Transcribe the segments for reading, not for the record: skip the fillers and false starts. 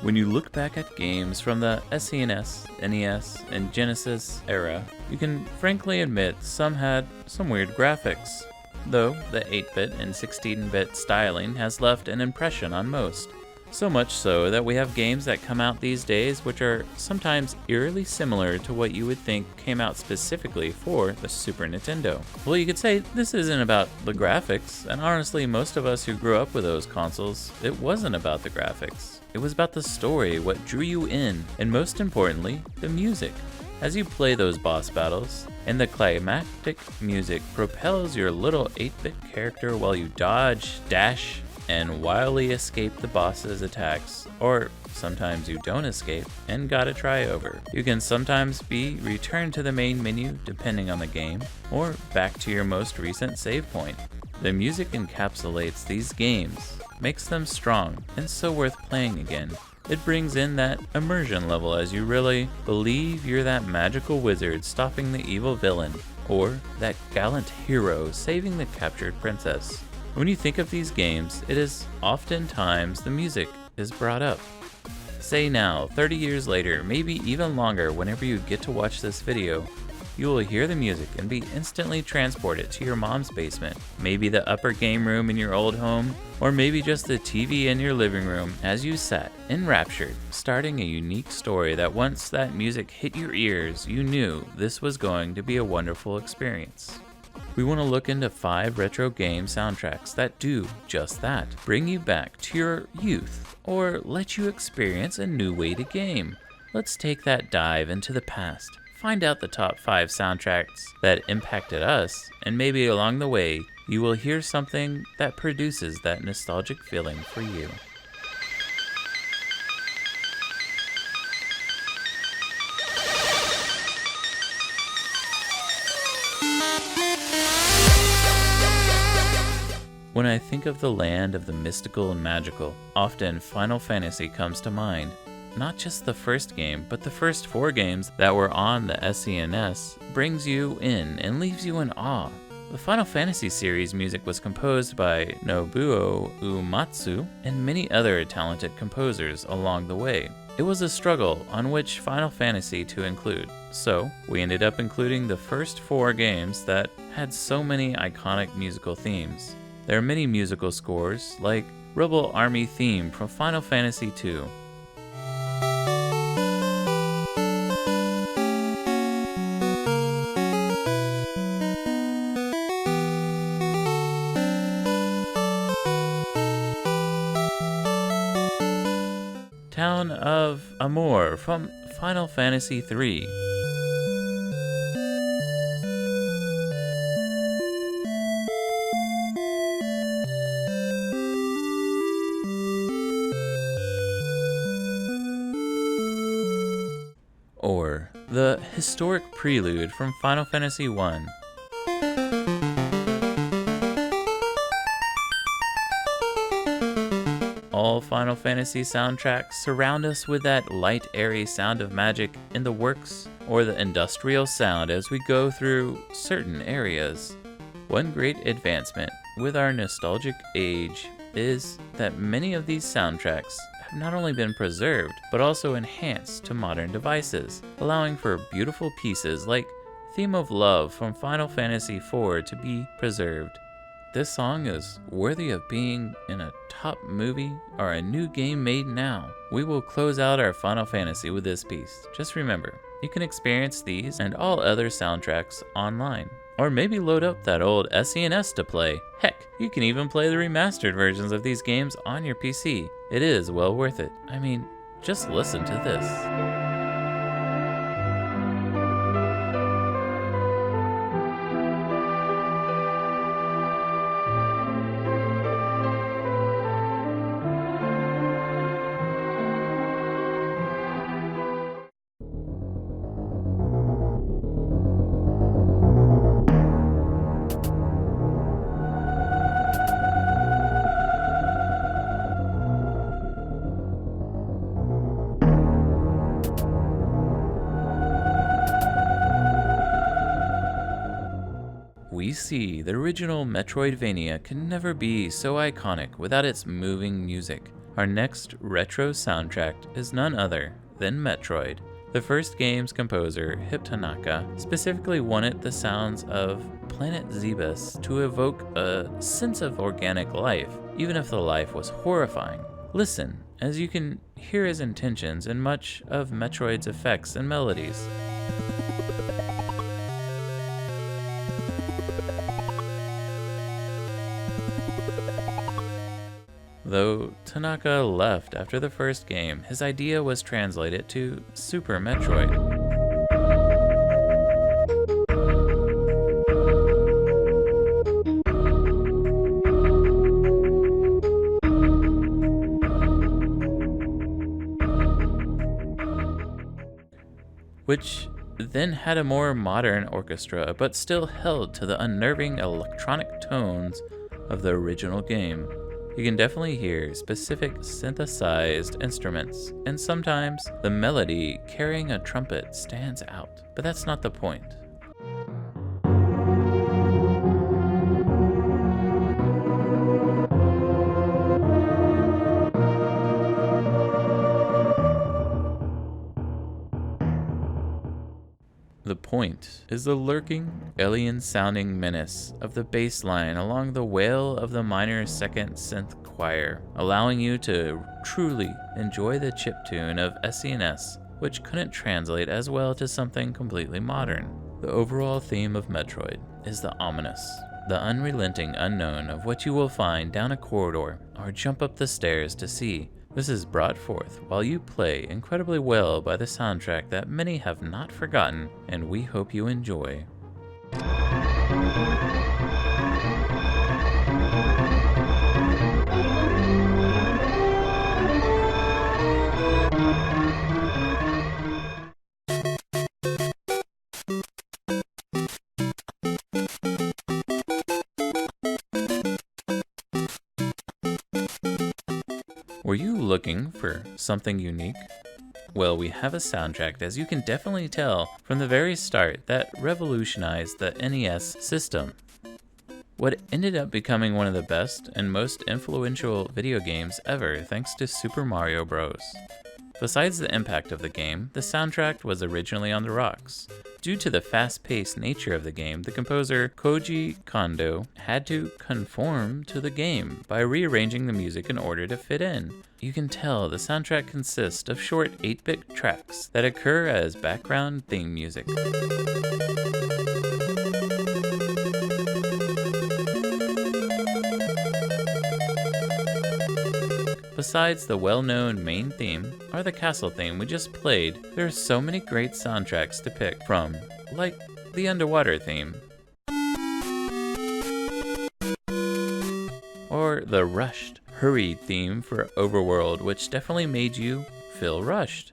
When you look back at games from the SNES, NES, and Genesis era, you can frankly admit some had some weird graphics, though the 8-bit and 16-bit styling has left an impression on most. So much so that we have games that come out these days which are sometimes eerily similar to what you would think came out specifically for the Super Nintendo. Well, you could say this isn't about the graphics, and honestly, most of us who grew up with those consoles, it wasn't about the graphics. It was about the story, what drew you in, and most importantly, the music. As you play those boss battles, and the climactic music propels your little 8-bit character while you dodge, dash, and wildly escape the boss's attacks, or sometimes you don't escape and gotta try over. You can sometimes be returned to the main menu depending on the game, or back to your most recent save point. The music encapsulates these games, makes them strong, and so worth playing again. It brings in that immersion level as you really believe you're that magical wizard stopping the evil villain, or that gallant hero saving the captured princess. When you think of these games, it is oftentimes the music is brought up. Say now, 30 years later, maybe even longer whenever you get to watch this video, you will hear the music and be instantly transported to your mom's basement, maybe the upper game room in your old home, or maybe just the TV in your living room as you sat, enraptured, starting a unique story that once that music hit your ears, you knew this was going to be a wonderful experience. We want to look into 5 retro game soundtracks that do just that, bring you back to your youth, or let you experience a new way to game. Let's take that dive into the past, find out the top 5 soundtracks that impacted us, and maybe along the way, you will hear something that produces that nostalgic feeling for you. When I think of the land of the mystical and magical, often Final Fantasy comes to mind. Not just the first game, but the first 4 games that were on the SNES brings you in and leaves you in awe. The Final Fantasy series music was composed by Nobuo Uematsu and many other talented composers along the way. It was a struggle on which Final Fantasy to include, so we ended up including the first 4 games that had so many iconic musical themes. There are many musical scores, like Rebel Army theme from Final Fantasy II. Town of Amor from Final Fantasy III. Or the historic prelude from Final Fantasy I. All Final Fantasy soundtracks surround us with that light, airy sound of magic in the works, or the industrial sound as we go through certain areas. One great advancement with our nostalgic age is that many of these soundtracks have not only been preserved, but also enhanced to modern devices, allowing for beautiful pieces like Theme of Love from Final Fantasy IV to be preserved. This song is worthy of being in a top movie or a new game made now. We will close out our Final Fantasy with this piece. Just remember, you can experience these and all other soundtracks online. Or maybe load up that old SNES to play. Heck, you can even play the remastered versions of these games on your PC. It is well worth it. I mean, just listen to this. We see the original Metroidvania can never be so iconic without its moving music. Our next retro soundtrack is none other than Metroid. The first game's composer, Hip Tanaka, specifically wanted the sounds of Planet Zebus to evoke a sense of organic life, even if the life was horrifying. Listen, as you can hear his intentions in much of Metroid's effects and melodies. Though Tanaka left after the first game, his idea was translated to Super Metroid. Which then had a more modern orchestra, but still held to the unnerving electronic tones of the original game. You can definitely hear specific synthesized instruments, and sometimes the melody carrying a trumpet stands out, but that's not the point. The point is the lurking, alien-sounding menace of the bass line along the wail of the minor second synth choir, allowing you to truly enjoy the chiptune of SNES, which couldn't translate as well to something completely modern. The overall theme of Metroid is the ominous, the unrelenting unknown of what you will find down a corridor or jump up the stairs to see. This is brought forth while you play incredibly well by the soundtrack that many have not forgotten, and we hope you enjoy. Were you looking for something unique? Well, we have a soundtrack, as you can definitely tell from the very start, that revolutionized the NES system. What ended up becoming one of the best and most influential video games ever thanks to Super Mario Bros. Besides the impact of the game, the soundtrack was originally on the rocks. Due to the fast-paced nature of the game, the composer Koji Kondo had to conform to the game by rearranging the music in order to fit in. You can tell the soundtrack consists of short 8-bit tracks that occur as background theme music. Besides the well-known main theme, or the castle theme we just played, there are so many great soundtracks to pick from, like the underwater theme, or the rushed, hurried theme for Overworld, which definitely made you feel rushed.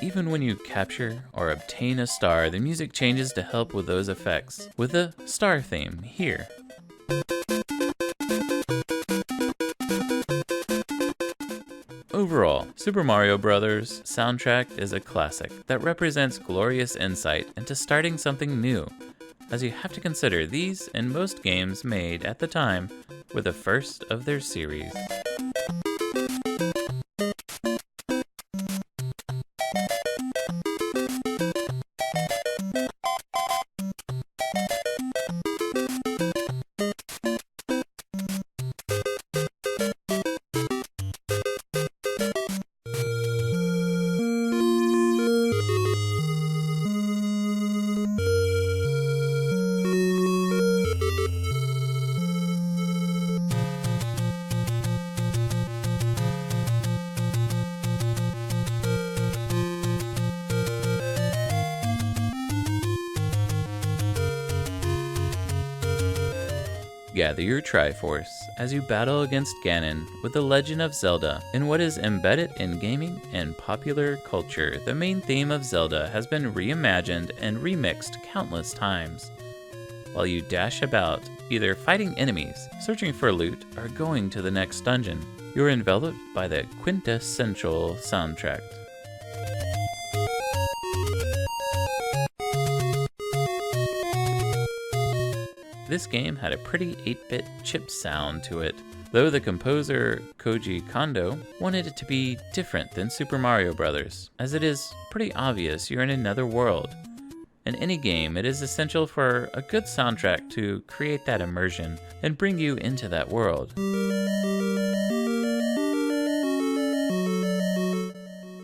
Even when you capture or obtain a star, the music changes to help with those effects, with the star theme here. Overall, Super Mario Bros. Soundtrack is a classic that represents glorious insight into starting something new, as you have to consider these and most games made at the time were the first of their series. Gather your Triforce as you battle against Ganon with The Legend of Zelda. In what is embedded in gaming and popular culture, the main theme of Zelda has been reimagined and remixed countless times. While you dash about, either fighting enemies, searching for loot, or going to the next dungeon, you're enveloped by the quintessential soundtrack. this game had a pretty 8-bit chip sound to it, though the composer Koji Kondo wanted it to be different than Super Mario Bros., as it is pretty obvious you're in another world. In any game, it is essential for a good soundtrack to create that immersion and bring you into that world.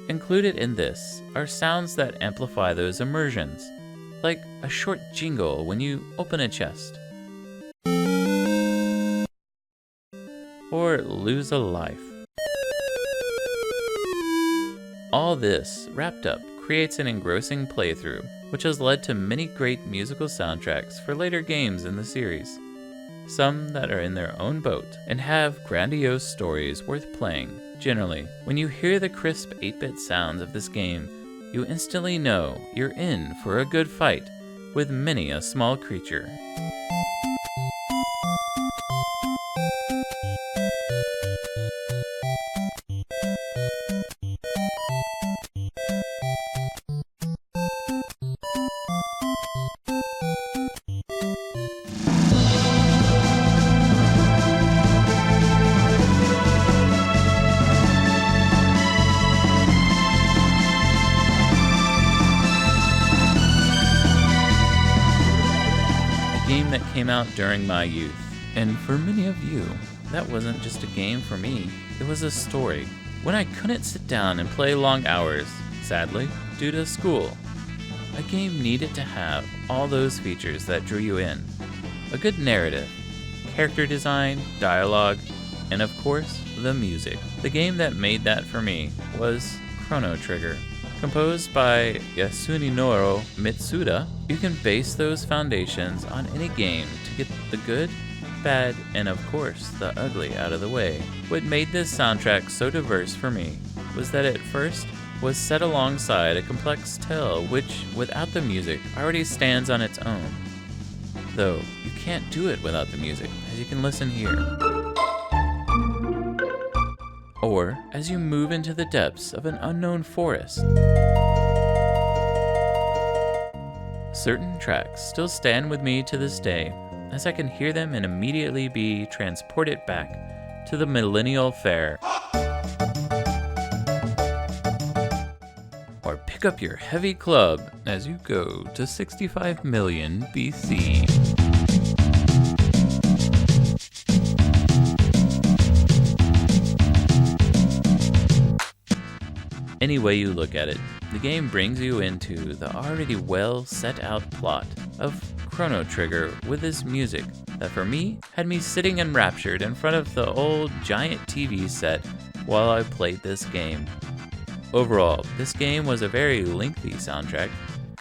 Included in this are sounds that amplify those immersions, like a short jingle when you open a chest, or lose a life. All this, wrapped up, creates an engrossing playthrough, which has led to many great musical soundtracks for later games in the series. Some that are in their own boat and have grandiose stories worth playing. Generally, when you hear the crisp 8-bit sounds of this game, you instantly know you're in for a good fight with many a small creature. That came out during my youth, and for many of you, that wasn't just a game for me, it was a story. When I couldn't sit down and play long hours, sadly, due to school, a game needed to have all those features that drew you in. A good narrative, character design, dialogue, and of course, the music. The game that made that for me was Chrono Trigger. Composed by Yasunori Mitsuda, you can base those foundations on any game to get the good, bad, and of course, the ugly out of the way. What made this soundtrack so diverse for me was that it first was set alongside a complex tale which, without the music, already stands on its own. Though, you can't do it without the music, as you can listen here. Or as you move into the depths of an unknown forest. Certain tracks still stand with me to this day, as I can hear them and immediately be transported back to the millennial fair. Or pick up your heavy club as you go to 65 million BC. Any way you look at it, the game brings you into the already well set out plot of Chrono Trigger with this music that for me had me sitting enraptured in front of the old giant TV set while I played this game. Overall, this game was a very lengthy soundtrack,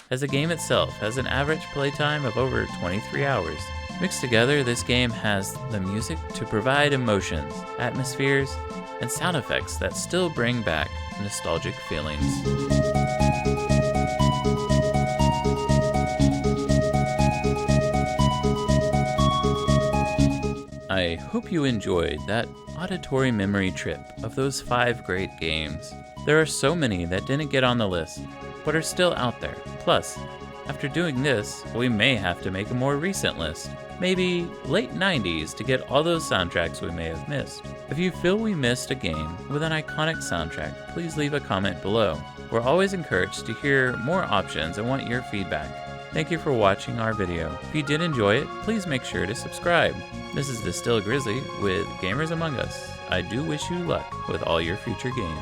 as the game itself has an average playtime of over 23 hours. Mixed together, this game has the music to provide emotions, atmospheres, and sound effects that still bring back nostalgic feelings. I hope you enjoyed that auditory memory trip of those 5 great games. There are so many that didn't get on the list, but are still out there. Plus, after doing this, we may have to make a more recent list. Maybe late 90s to get all those soundtracks we may have missed. If you feel we missed a game with an iconic soundtrack, please leave a comment below. We're always encouraged to hear more options and want your feedback. Thank you for watching our video. If you did enjoy it, please make sure to subscribe. This is the Still Grizzly with Gamers Among Us. I do wish you luck with all your future games.